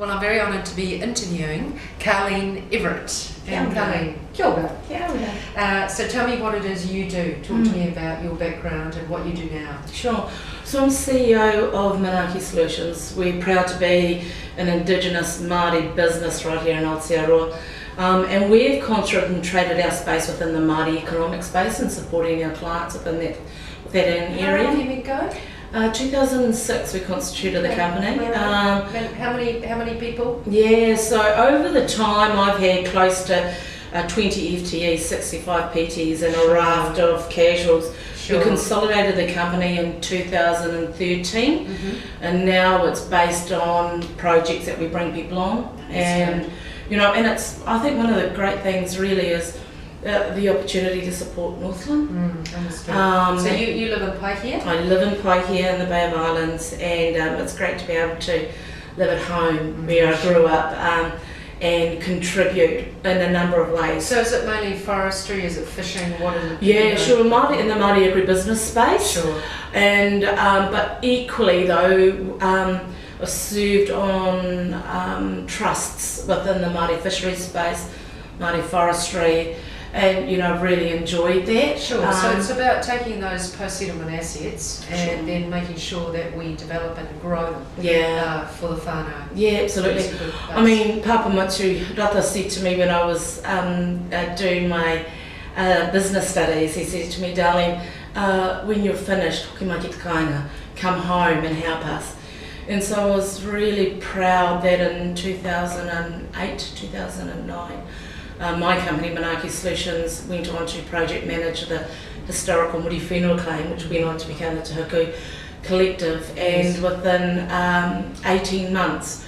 Well, I'm very honoured to be interviewing Karleen Everitt. And Karleen, kia ora. Kia ora. So tell me what it is you do. Talk to me about your background and what you do now. Sure. So I'm CEO of Manaaki Solutions. We're proud to be an indigenous Māori business right here in Aotearoa. And we've concentrated our space within the Māori economic space and supporting our clients within that area. How long have you been going? 2006 we constituted the company. How many people? Yeah, so over the time I've had close to 20 FTEs, 65 PTs and a raft of casuals. Sure. We consolidated the company in 2013 and now it's based on projects that we bring people on. And you know, and it's, I think one of the great things really is the opportunity to support Northland. So you live in Paihia? I live in Paihia in the Bay of Islands, and it's great to be able to live at home where I grew up and contribute in a number of ways. So is it mainly forestry, is it fishing, what is it? Yeah, sure, in the Māori agribusiness space. Sure. And, but equally though, I've served on trusts within the Māori fisheries space, Māori forestry, and you know, I've really enjoyed that. Sure, so it's about taking those post-settlement assets and then making sure that we develop and grow them for the whānau. Yeah, absolutely. I mean, Papa Mutu Rata said to me when I was doing my business studies, he said to me, darling, when you're finished, hoki mai ki te kāinga, come home and help us. And so I was really proud that in 2008, 2009, my company, Manaaki Solutions, went on to project manage the historical Muri Whenua claim, which went on to become the Te Huku Collective. And within 18 months,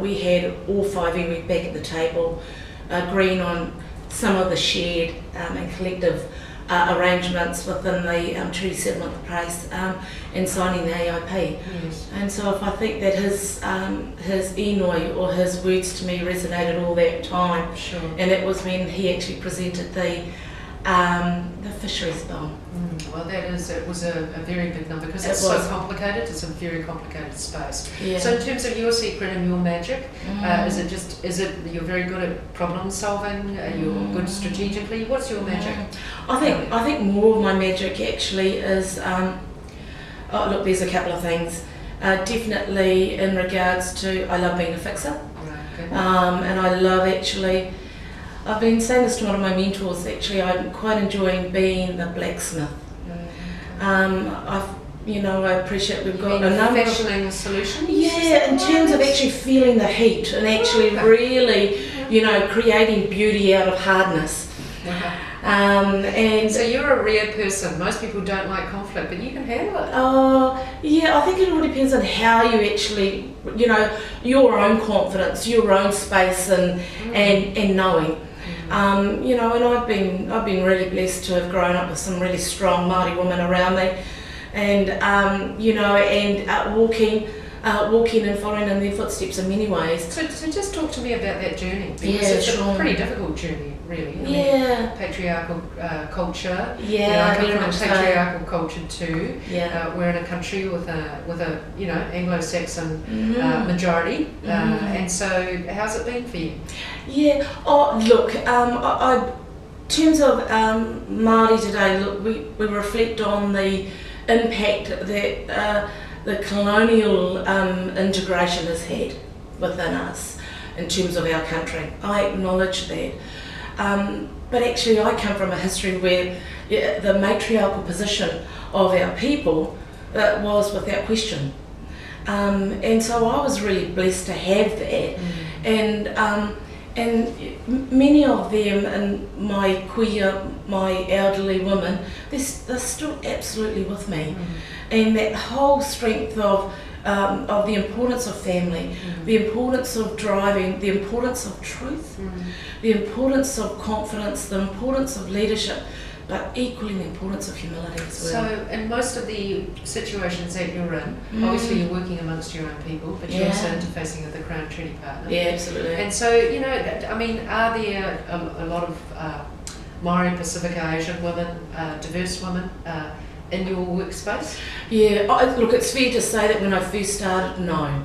we had all 5 iwi back at the table, agreeing on some of the shared and collective arrangements within the treaty settlement place and signing the AIP. Yes. And so if I think that his inoi or his words to me resonated all that time, Sure. and that was when he actually presented the fisheries bill. Well, it was a very big number because it's so complicated. It's a very complicated space. Yeah. So in terms of your secret and your magic, is it you're very good at problem solving? You're good strategically. What's your magic? I think more of my magic actually is look, there's a couple of things. Definitely in regards to I love being a fixer, Right, and I love actually. I've been saying this to one of my mentors actually, I'm quite enjoying being the blacksmith. I appreciate we've got a number of fashioning solutions. Yeah, in terms of actually feeling the heat and actually really, creating beauty out of hardness. And so you're a rare person. Most people don't like conflict, but you can handle it. Yeah, I think it all depends on how you actually, your own confidence, your own space, and knowing. And I've been really blessed to have grown up with some really strong Māori women around me, and walking and following in their footsteps in many ways. So just talk to me about that journey, because it's a pretty difficult journey, really. Patriarchal culture. Yeah, I come from a patriarchal culture too. Yeah. We're in a country with a Anglo-Saxon majority, and so how's it been for you? Yeah. Oh, look. In terms of Māori today, look, we reflect on the impact that the colonial integration has had within us in terms of our country. I acknowledge that. But actually I come from a history where the matriarchal position of our people was without question. And so I was really blessed to have that. And many of them, and my elderly women, they're still absolutely with me. And that whole strength of the importance of family, the importance of driving, the importance of truth, the importance of confidence, the importance of leadership, but equally the importance of humility as well. So in most of the situations that you're in, obviously you're working amongst your own people, but you're also interfacing with the Crown Treaty Partner. Yeah, absolutely. And so, are there a lot of Māori Pacific Asian women, diverse women, in your workspace? Yeah, look, it's fair to say that when I first started, no.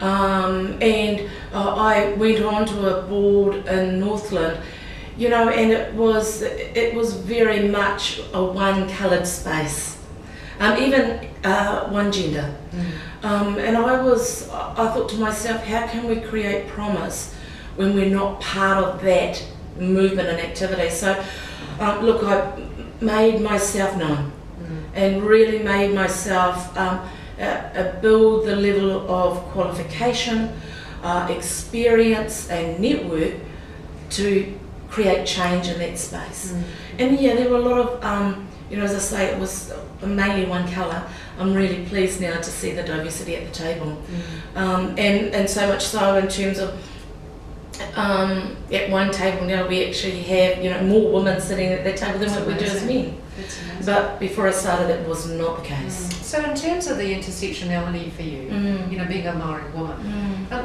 and I went on to a board in Northland, you know, and it was very much a one coloured space, even one gender. And I thought to myself, how can we create promise when we're not part of that movement and activity? So look, I made myself known and really made myself build the level of qualification, experience and network to create change in that space. And yeah, there were a lot of, you know, as I say, it was mainly one colour. I'm really pleased now to see the diversity at the table. And so much so in terms of at one table now we actually have, you know, more women sitting at that table than what we do as men. But before I started, it was not the case. So in terms of the intersectionality for you, you know, being a Maori woman, how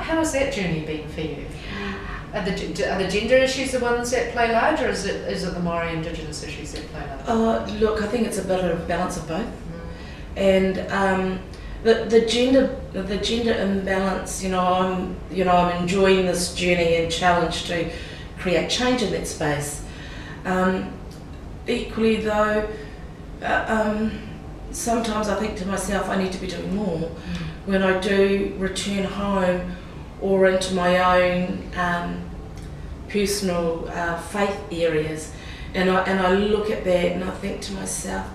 has that journey been for you? Are the gender issues the ones that play large, or is it the Maori indigenous issues that play large? Look, I think it's a bit of a balance of both. And the gender imbalance, you know, I'm enjoying this journey and challenge to create change in that space. Equally though, sometimes I think to myself I need to be doing more when I do return home or into my own personal faith areas, and I look at that and I think to myself,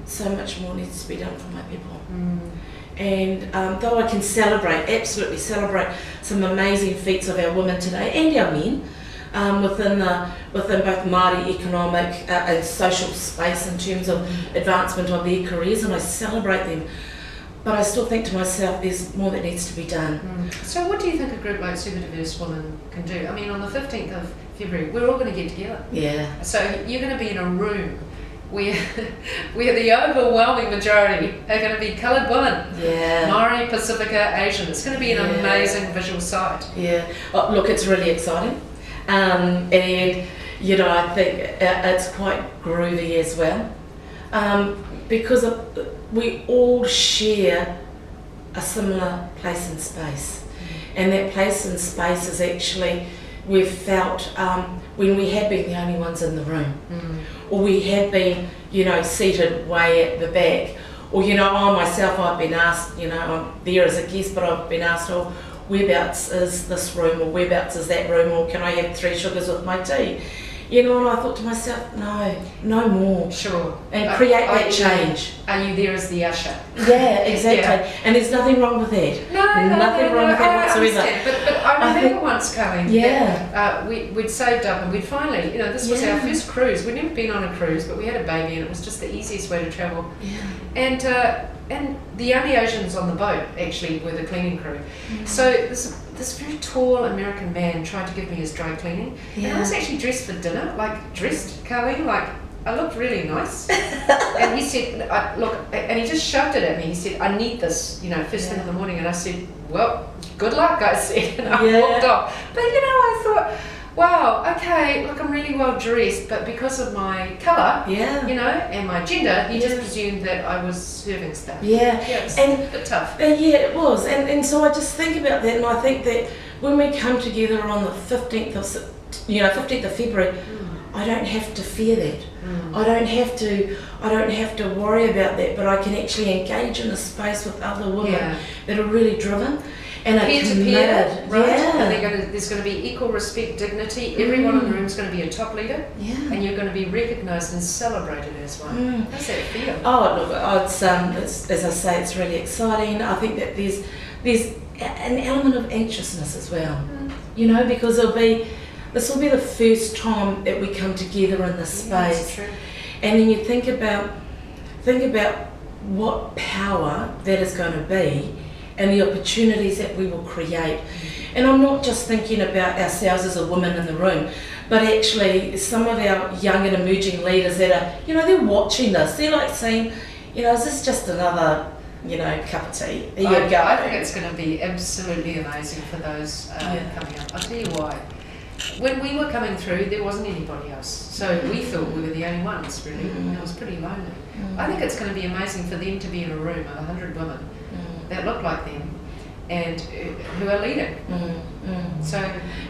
so much more needs to be done for my people. And though I can absolutely celebrate some amazing feats of our women today and our men within both Māori economic and social space in terms of advancement of their careers, and I celebrate them, but I still think to myself there's more that needs to be done. So what do you think a group like SUPERdiverse Women can do? I mean, on the 15th of February, we're all going to get together. Yeah. So you're going to be in a room where the overwhelming majority are going to be coloured women. Yeah. Maori, Pacifica, Asian. It's going to be an amazing visual sight. Yeah. Oh, look, it's really exciting. And, you know, I think it's quite groovy as well. Because we all share a similar place in space. And that place in space is actually, we've felt when we have been the only ones in the room, or we have been, you know, seated way at the back, or, you know, I myself, I've been asked, you know, I'm there as a guest, but I've been asked, oh, whereabouts is this room, or whereabouts is that room, or can I have 3 sugars with my tea? You know, and I thought to myself, no more. Sure. And create that change. Are you there as the usher? Yeah, exactly. Yeah. And there's nothing wrong with that. Nothing wrong with that whatsoever. But I remember once, Karleen, yeah, we'd saved up and we'd finally, you know, this was our first cruise. We'd never been on a cruise, but we had a baby and it was just the easiest way to travel. Yeah. And the only Asians on the boat actually were the cleaning crew. So this very tall American man tried to give me his dry cleaning, and I was actually dressed for dinner, Karleen, like I looked really nice. And he said, look, and he just shoved it at me. He said, I need this, you know, first thing in the morning. And I said, well, good luck, I said, and I walked off. But you know, I thought, wow, okay, look, I'm really well dressed, but because of my colour, you know, and my gender, he just presumed that I was serving stuff. It was a bit tough. Yeah, it was. And so I just think about that, and I think that when we come together on the 15th of February, I don't have to fear that. I don't have to worry about that, but I can actually engage in a space with other women that are really driven. And peer-to-peer, right? And there's going to be equal respect, dignity. Everyone in the room is going to be a top leader, and you're going to be recognised and celebrated as one. How's that feel? Oh, look, it's, as I say, it's really exciting. I think that there's an element of anxiousness as well, you know, because this will be the first time that we come together in this space. That's true. And then you think about what power that is going to be, and the opportunities that we will create. And I'm not just thinking about ourselves as a woman in the room, but actually some of our young and emerging leaders that are, you know, they're watching this. They're like saying, you know, is this just another, you know, cup of tea? There you go. I think it's going to be absolutely amazing for those coming up. I'll tell you why. When we were coming through, there wasn't anybody else. So we thought we were the only ones, really. It was pretty lonely. I think it's going to be amazing for them to be in a room of 100 women that look like them, and who are leading. So,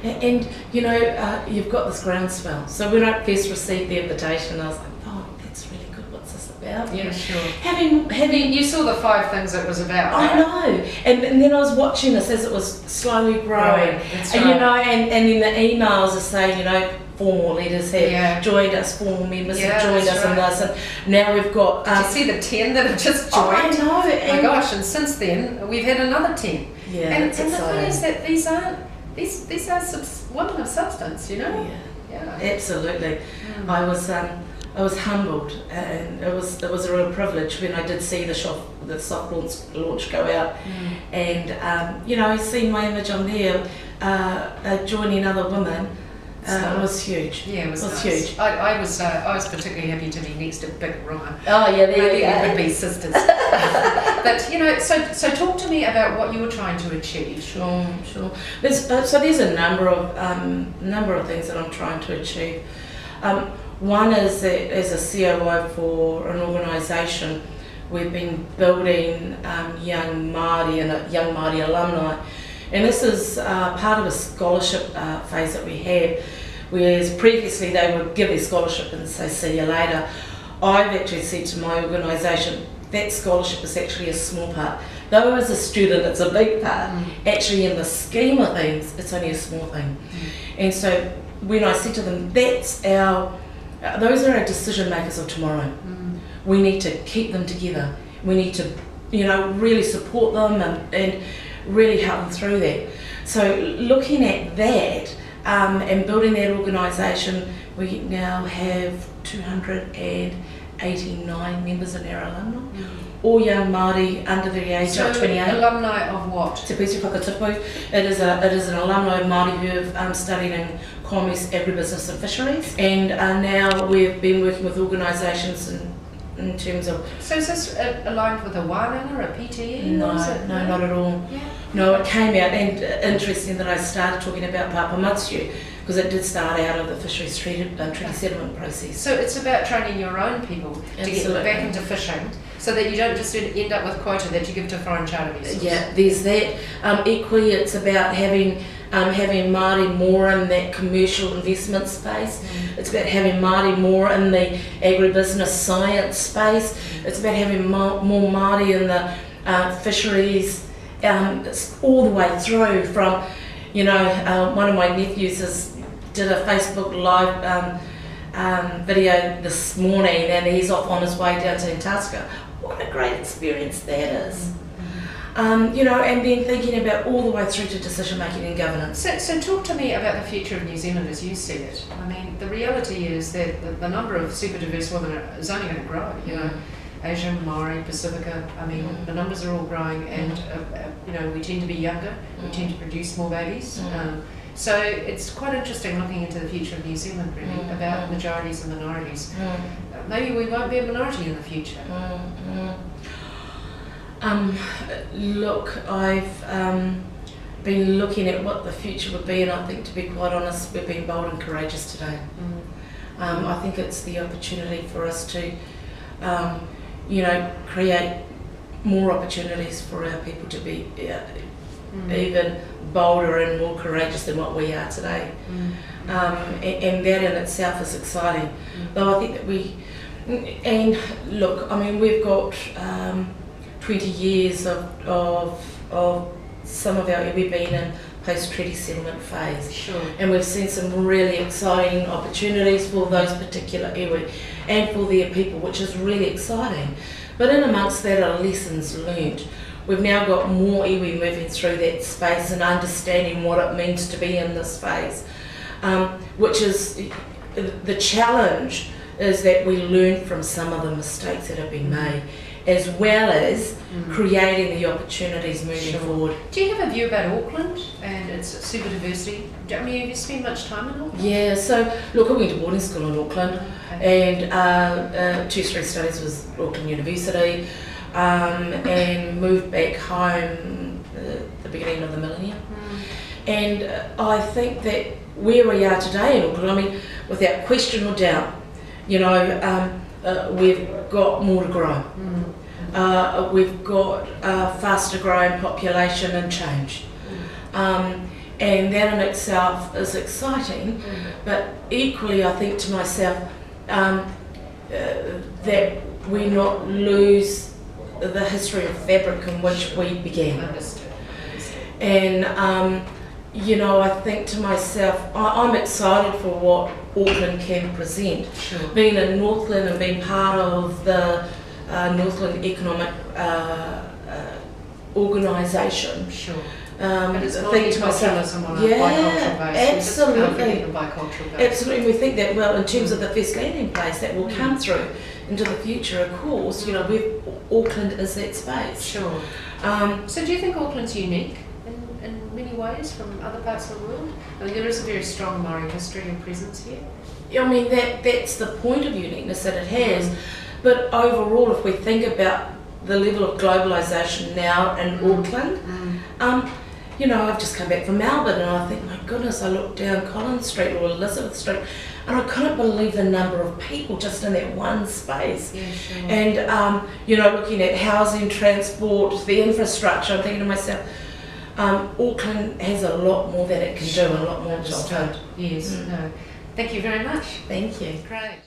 and you know, you've got this groundswell. So when I first received the invitation, I was like, oh, that's really good. What's this about? yeah, sure. Having You saw the 5 things it was about. I Right? know, and then I was watching this as it was slowly growing, That's and right. you know, and in the emails are saying, you know, 4 more leaders have Yeah. joined us, 4 more members Yeah, have joined that's us, and right. this, and now we've got. Did you see the 10 that have just Oh, I joined? know. Oh my And, gosh! And since then, we've had another 10. yeah, and it's the thing exciting. is that these are women of substance, you know. Yeah, Yeah. absolutely. I was humbled, and it was a real privilege when I did see the soft launch go out, and you know, seeing my image on there, joining other women. It was huge. Yeah, it was nice. huge. I was particularly happy to be next to Big Runner. Oh yeah, there Maybe you we go. could be sisters. But you know, so talk to me about what you were trying to achieve. Sure. There's a number of things that I'm trying to achieve. One is that as a COO for an organisation, we've been building young Māori and young Māori alumni. And this is part of a scholarship phase that we have, whereas previously they would give their scholarship and say, see you later. I've actually said to my organisation, that scholarship is actually a small part. Though as a student it's a big part, actually in the scheme of things, it's only a small thing. And so when I said to them, those are our decision makers of tomorrow. We need to keep them together. We need to, you know, really support them and really help them through that. So looking at that and building that organisation, we now have 289 members in our alumni, all young Māori under the age of 28. Alumni of what? Te Piti Whakatipu. It is an alumni of Māori who have studied in commerce, agribusiness and fisheries, and now we've been working with organisations in terms of... So is this aligned with a Wānanga, a PTE? No, not at all. Yeah. No, it came out, and interesting that I started talking about Papamatsu, because it did start out of the fisheries treaty settlement process. So it's about training your own people to get back into fishing, so that you don't just end up with quota that you give to foreign charter vessels. Yeah, there's that. Equally, it's about having Māori more in that commercial investment space. It's about having Māori more in the agribusiness science space. It's about having more Māori in the fisheries, all the way through from, you know, one of my nephews did a Facebook live video this morning, and he's off on his way down to Antarctica. What a great experience that is. You know, and then thinking about all the way through to decision making and governance. So talk to me about the future of New Zealand as you see it. I mean, the reality is that the number of super diverse women is only going to grow, you know. Asian, Maori, Pacifica, I mean, the numbers are all growing, and you know, we tend to be younger, we tend to produce more babies. So it's quite interesting looking into the future of New Zealand, really, about majorities and minorities. Maybe we won't be a minority in the future. Look, I've been looking at what the future would be, and I think, to be quite honest, we've been bold and courageous today. I think it's the opportunity for us to, you know, create more opportunities for our people to be even bolder and more courageous than what we are today. And that in itself is exciting. Though I think that and look, I mean, we've got 20 years of some of our iwi being in post-treaty settlement phase. Sure. And we've seen some really exciting opportunities for those particular iwi and for their people, which is really exciting. But in amongst that are lessons learned. We've now got more iwi moving through that space and understanding what it means to be in this phase, which is the challenge, is that we learn from some of the mistakes that have been made, as well as creating the opportunities moving forward. Do you have a view about Auckland and its super diversity? I mean, have you spent much time in Auckland? Yeah, so look, I went to boarding school in Auckland, and tertiary studies was Auckland University, and moved back home at the beginning of the millennium. And I think that where we are today in Auckland, I mean, without question or doubt, you know, we've got more to grow. We've got a faster growing population and change. And that in itself is exciting, but equally I think to myself that we not lose the history of fabric in which we began. Understood. And you know, I think to myself, I'm excited for what Auckland can present. Sure. Being in Northland and being part of the Northland Economic Organisation. Sure. But it's I think to myself, on a bicultural base. absolutely, Bicultural base. absolutely. We think that, well, in terms of the first landing place that will come through into the future, of course, you know, Auckland is that space. Sure. So do you think Auckland's unique in many ways from other parts of the world? I mean, there is a very strong Maori history and presence here. I mean, that's the point of uniqueness that it has. But overall, if we think about the level of globalisation now in Auckland, you know, I've just come back from Melbourne and I think, my goodness, I looked down Collins Street or Elizabeth Street and I couldn't believe the number of people just in that one space. Yeah, sure. And, you know, looking at housing, transport, the infrastructure, I'm thinking to myself, Auckland has a lot more that it can do, a lot more to offer. Yes, no. Thank you very much. Thank you. Great.